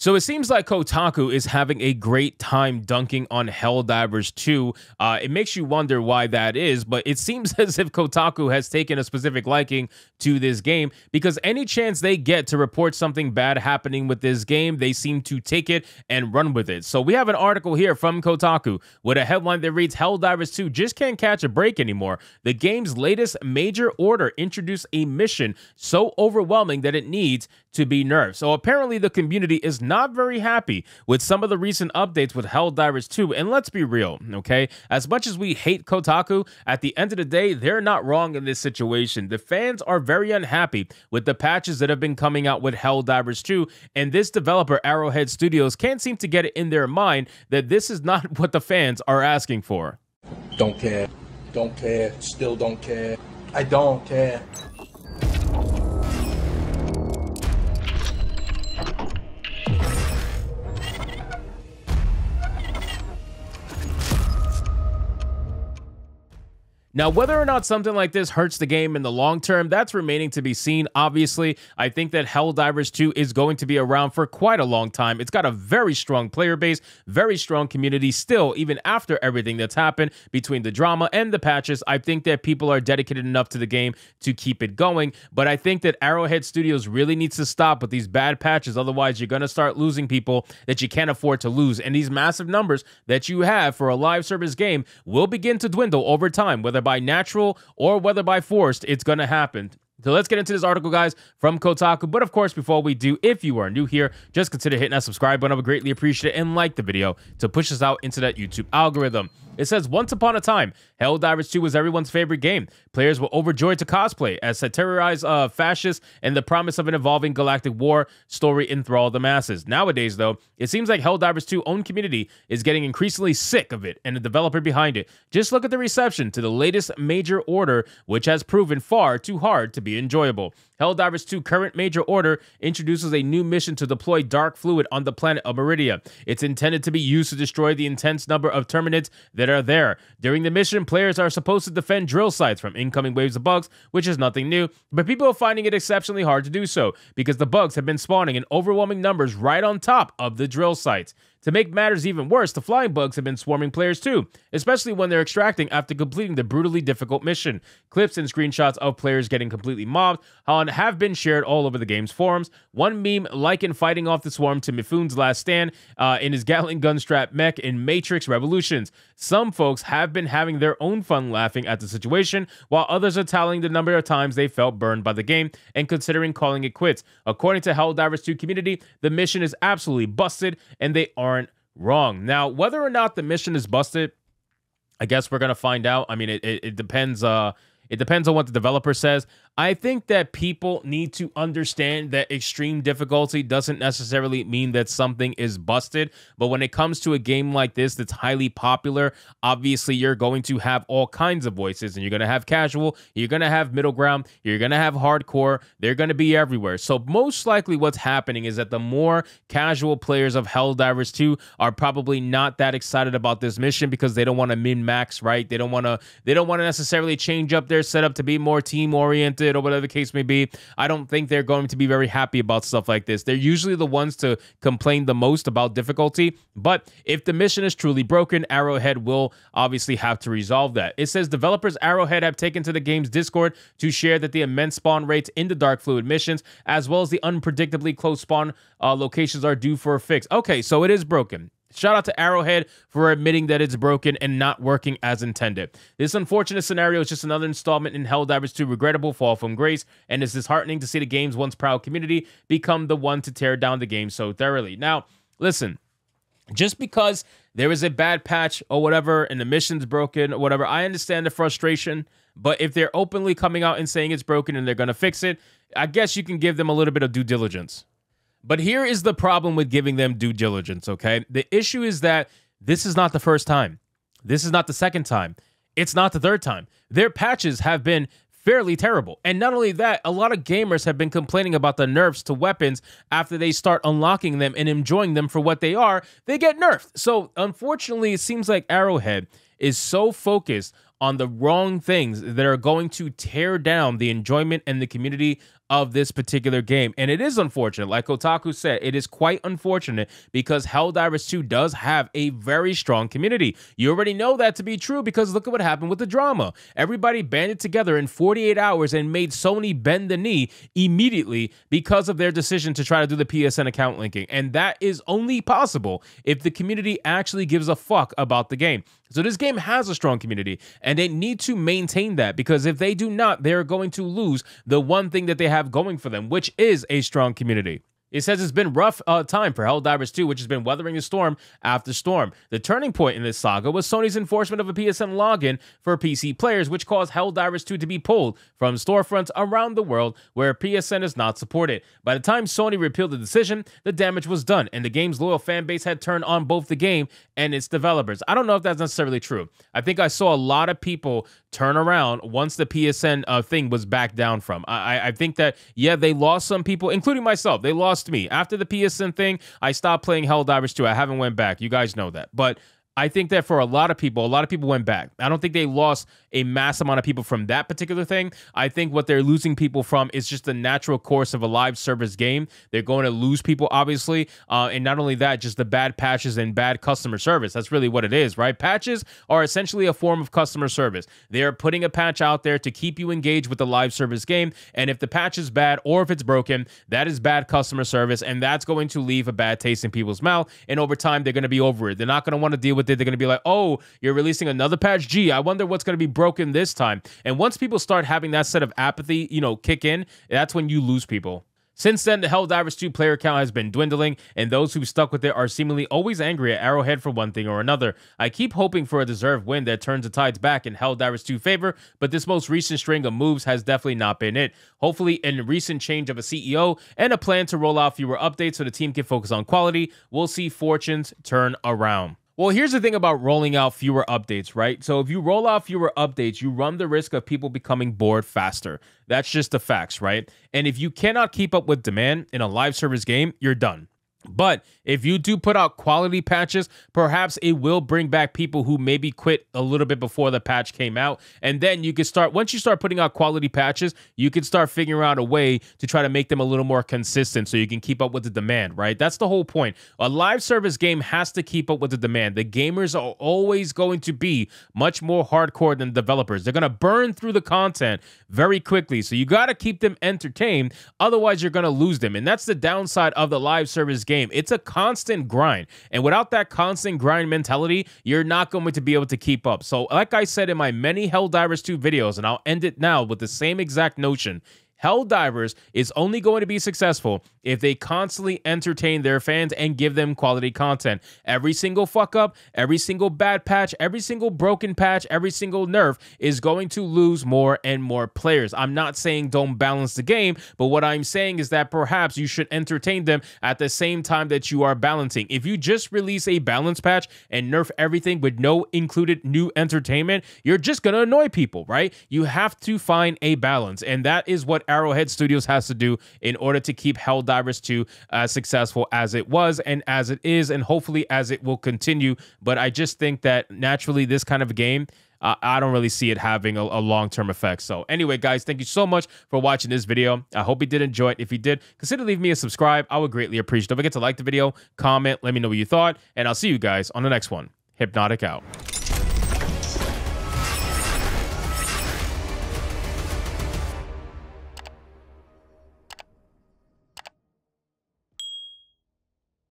So it seems like Kotaku is having a great time dunking on Helldivers 2. It makes you wonder why that is, but it seems as if Kotaku has taken a specific liking to this game because any chance they get to report something bad happening with this game, they seem to take it and run with it. So we have an article here from Kotaku with a headline that reads, Helldivers 2 just can't catch a break anymore. The game's latest major order introduced a mission so overwhelming that it needs to be nerfed. So apparently the community is not very happy with some of the recent updates with Helldivers 2. And let's be real, okay? As much as we hate Kotaku, at the end of the day, they're not wrong in this situation. The fans are very unhappy with the patches that have been coming out with Helldivers 2. And this developer, Arrowhead Studios, can't seem to get it in their mind that this is not what the fans are asking for. Don't care. Don't care. Still don't care. I don't care. Now, whether or not something like this hurts the game in the long term, that's remaining to be seen. Obviously, I think that Helldivers 2 is going to be around for quite a long time. It's got a very strong player base, very strong community still, even after everything that's happened between the drama and the patches. I think that people are dedicated enough to the game to keep it going, but I think that Arrowhead Studios really needs to stop with these bad patches. Otherwise, you're going to start losing people that you can't afford to lose, and these massive numbers that you have for a live service game will begin to dwindle over time, whether by natural or whether by forced, it's going to happen. So let's get into this article, guys, from Kotaku. But of course, before we do, if you are new here, just consider hitting that subscribe button. I would greatly appreciate it, and like the video to push us out into that YouTube algorithm. It says, once upon a time, Helldivers 2 was everyone's favorite game. Players were overjoyed to cosplay as satirized fascists, and the promise of an evolving galactic war story enthralled the masses. Nowadays, though, it seems like Helldivers 2's own community is getting increasingly sick of it and the developer behind it. Just look at the reception to the latest major order, which has proven far too hard to be enjoyable. Helldivers 2 current major order introduces a new mission to deploy dark fluid on the planet of Meridia. It's intended to be used to destroy the intense number of Terminids that are there. During the mission, players are supposed to defend drill sites from incoming waves of bugs, which is nothing new, but people are finding it exceptionally hard to do so because the bugs have been spawning in overwhelming numbers right on top of the drill sites. To make matters even worse, the flying bugs have been swarming players too, especially when they're extracting after completing the brutally difficult mission. Clips and screenshots of players getting completely mobbed have been shared all over the game's forums. One meme likened fighting off the swarm to Mifune's last stand in his Gatling gun strap mech in Matrix Revolutions. Some folks have been having their own fun laughing at the situation, while others are tallying the number of times they felt burned by the game and considering calling it quits. According to Helldivers 2 community, the mission is absolutely busted and they aren't wrong. Now, whether or not the mission is busted, I guess we're going to find out. I mean, it depends. It depends on what the developer says. I think that people need to understand that extreme difficulty doesn't necessarily mean that something is busted. But when it comes to a game like this that's highly popular, obviously you're going to have all kinds of voices, and you're going to have casual, you're going to have middle ground, you're going to have hardcore. They're going to be everywhere. So most likely what's happening is that the more casual players of Helldivers 2 are probably not that excited about this mission because they don't want to min-max, right? They don't want to necessarily change up their setup to be more team-oriented or whatever the case may be. I don't think they're going to be very happy about stuff like this. They're usually the ones to complain the most about difficulty, but if the mission is truly broken, Arrowhead will obviously have to resolve that. It says developers Arrowhead have taken to the game's Discord to share that the immense spawn rates in the Dark Fluid missions, as well as the unpredictably close spawn locations, are due for a fix. Okay, so it is broken. Shout out to Arrowhead for admitting that it's broken and not working as intended. This unfortunate scenario is just another installment in Helldivers 2's regrettable fall from grace, and it's disheartening to see the game's once proud community become the one to tear down the game so thoroughly. Now, listen, just because there is a bad patch or whatever and the mission's broken or whatever, I understand the frustration, but if they're openly coming out and saying it's broken and they're going to fix it, I guess you can give them a little bit of due diligence. But here is the problem with giving them due diligence, okay? The issue is that this is not the first time. This is not the second time. It's not the third time. Their patches have been fairly terrible. And not only that, a lot of gamers have been complaining about the nerfs to weapons after they start unlocking them and enjoying them for what they are. They get nerfed. So unfortunately, it seems like Arrowhead is so focused on the wrong things that are going to tear down the enjoyment and the community of this particular game. And it is unfortunate. Like Kotaku said, it is quite unfortunate because Helldivers 2 does have a very strong community. You already know that to be true because look at what happened with the drama. Everybody banded together in 48 hours and made Sony bend the knee immediately because of their decision to try to do the PSN account linking. And that is only possible if the community actually gives a fuck about the game. So this game has a strong community and they need to maintain that, because if they do not, they're going to lose the one thing that they have going for them, which is a strong community. It says it's been rough time for Helldivers 2, which has been weathering the storm after storm. The turning point in this saga was Sony's enforcement of a PSN login for PC players, which caused Helldivers 2 to be pulled from storefronts around the world where PSN is not supported. By the time Sony repealed the decision, the damage was done, and the game's loyal fan base had turned on both the game and its developers. I don't know if that's necessarily true. I think I saw a lot of people turn around once the PSN thing was backed down from. I think that, yeah, they lost some people, including myself. They lost me. After the PSN thing, I stopped playing Helldivers 2. I haven't went back. You guys know that. But I think that for a lot of people went back. I don't think they lost a mass amount of people from that particular thing. I think what they're losing people from is just the natural course of a live service game. They're going to lose people, obviously. And not only that, just the bad patches and bad customer service. That's really what it is, right? Patches are essentially a form of customer service. They're putting a patch out there to keep you engaged with the live service game. And if the patch is bad or if it's broken, that is bad customer service. And that's going to leave a bad taste in people's mouth. And over time, they're going to be over it. They're not going to want to deal with it. They're going to be like, oh, you're releasing another patch? Gee, I wonder what's going to be broken this time. And once people start having that set of apathy, kick in, that's when you lose people. Since then, the Helldivers 2 player count has been dwindling, and those who stuck with it are seemingly always angry at Arrowhead for one thing or another. I keep hoping for a deserved win that turns the tides back in Helldivers 2 favor, but this most recent string of moves has definitely not been it. Hopefully, a recent change of a CEO and a plan to roll out fewer updates so the team can focus on quality, we'll see fortunes turn around. Well, here's the thing about rolling out fewer updates, right? So if you roll out fewer updates, you run the risk of people becoming bored faster. That's just the facts, right? And if you cannot keep up with demand in a live service game, you're done. But if you do put out quality patches, perhaps it will bring back people who maybe quit a little bit before the patch came out. And then you can start, once you start putting out quality patches, you can start figuring out a way to try to make them a little more consistent so you can keep up with the demand, right? That's the whole point. A live service game has to keep up with the demand. The gamers are always going to be much more hardcore than developers. They're going to burn through the content very quickly. So you got to keep them entertained. Otherwise, you're going to lose them. And that's the downside of the live service game. It's a constant grind, and without that constant grind mentality, you're not going to be able to keep up. So like I said in my many Helldivers 2 videos, and I'll end it now with the same exact notion, Helldivers is only going to be successful if they constantly entertain their fans and give them quality content. Every single fuck up, every single bad patch, every single broken patch, every single nerf is going to lose more and more players. I'm not saying don't balance the game, but what I'm saying is that perhaps you should entertain them at the same time that you are balancing. If you just release a balance patch and nerf everything with no included new entertainment, you're just going to annoy people, right? You have to find a balance, and that is what Arrowhead Studios has to do in order to keep Helldivers 2 as successful as it was and as it is, and hopefully as it will continue. But I just think that naturally this kind of game, I don't really see it having a long-term effect. So anyway, guys, thank you so much for watching this video. I hope you did enjoy it. If you did, consider leaving me a subscribe. I would greatly appreciate it. Don't forget to like the video, comment, let me know what you thought, and I'll see you guys on the next one. Hypnotic out.